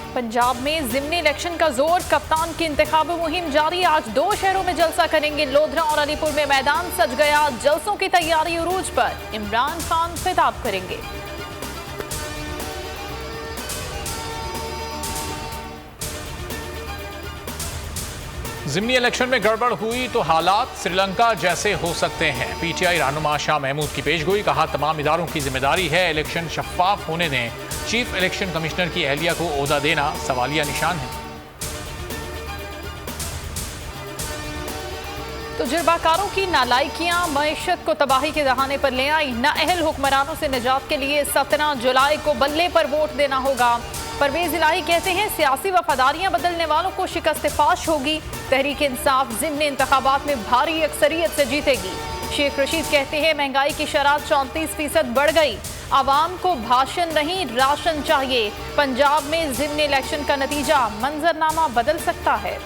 पंजाब में ज़िमनी इलेक्शन का जोर, कप्तान की इंतखाबी मुहिम जारी। आज 2 शहरों में जलसा करेंगे। लोधरा और अलीपुर में मैदान सज गया। जलसों की तैयारी उरूज पर। इमरान खान खिताब करेंगे। ज़िमनी इलेक्शन में गड़बड़ हुई तो हालात श्रीलंका जैसे हो सकते हैं। पीटीआई रहनुमा शाह महमूद की पेशगोई, कहा तमाम इदारों की जिम्मेदारी है इलेक्शन शफाफ होने दें। चीफ इलेक्शन कमिश्नर की अहलिया को ओहदा देना सवालिया निशान है। तजुर्बाकारों की नालायकियां मईशत को तबाही के दहाने पर ले आई। नाअहल हुक्मरानों से निजात के लिए 17 जुलाई को बल्ले पर वोट देना होगा। परवेज इलाही कहते हैं सियासी वफादारियां बदलने वालों को शिकस्त फाश होगी। तहरीक इंसाफ ज़िमनी इंतखाबात में भारी अक्सरियत से जीतेगी। शेख रशीद कहते हैं महंगाई की शरह 34% बढ़ गई। आवाम को भाषण नहीं राशन चाहिए। पंजाब में ज़िमनी इलेक्शन का नतीजा मंजरनामा बदल सकता है।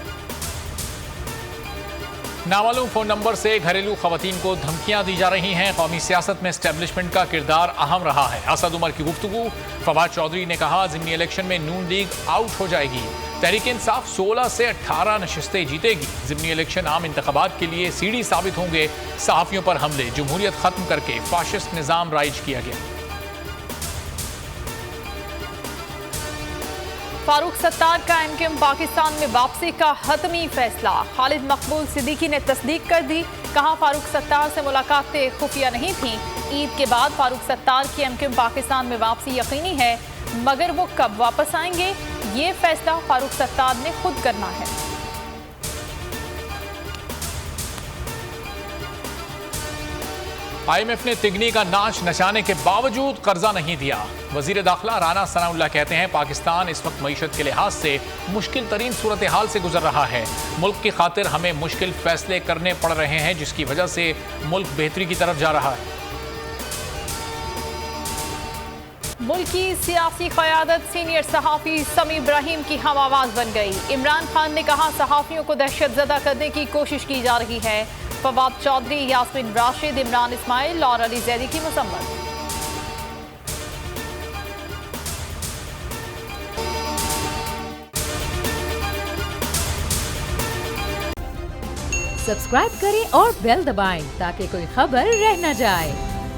नामालूम फोन नंबर से घरेलू खवातीन को धमकियां दी जा रही हैं। कौमी सियासत में एस्टेब्लिशमेंट का किरदार अहम रहा है। असद उमर की गुफ्तगू। फवाद चौधरी ने कहा ज़िमनी इलेक्शन में नून लीग आउट हो जाएगी। तहरीक इंसाफ 16 से 18 नशिस्तें जीतेगी। ज़िमनी इलेक्शन आम इंतखाबात के लिए सीढ़ी साबित होंगे। सहाफ़ियों पर हमले, जमहूरियत खत्म करके फाशिस्ट निज़ाम राइज किया गया। फारूक सत्तार का एमकेएम पाकिस्तान में वापसी का हतमी फैसला। खालिद मकबूल सिद्दीकी ने तस्दीक कर दी। कहा फारूक सत्तार से मुलाकातें खुफिया नहीं थी। ईद के बाद फारूक सत्तार की एमकेएम पाकिस्तान में वापसी यकीनी है, मगर वो कब वापस आएंगे ये फैसला फारूक सत्तार ने खुद करना है। IMF ने तिगनी का नाच नचाने के बावजूद कर्जा नहीं दिया। वजीर दाखिला राना सनाउल्लाह कहते हैं पाकिस्तान इस वक्त मईशत के लिहाज से मुश्किल तरीन सूरत हाल से गुजर रहा है। मुल्क की खातिर हमें मुश्किल फैसले करने पड़ रहे हैं, जिसकी वजह से मुल्क बेहतरी की तरफ जा रहा है। मुल्क की सियासी क़यादत सीनियर सहाफ़ी समी इब्राहिम की हम आवाज़ बन गई। इमरान खान ने कहा सहाफ़ियों को दहशतज़दा करने की कोशिश की जा रही है। फवाद चौधरी, यास्मीन राशिद, इमरान इस्माइल और अली जैदी की मसम्मत। सब्सक्राइब करें और बेल दबाएं ताकि कोई खबर रह न जाए।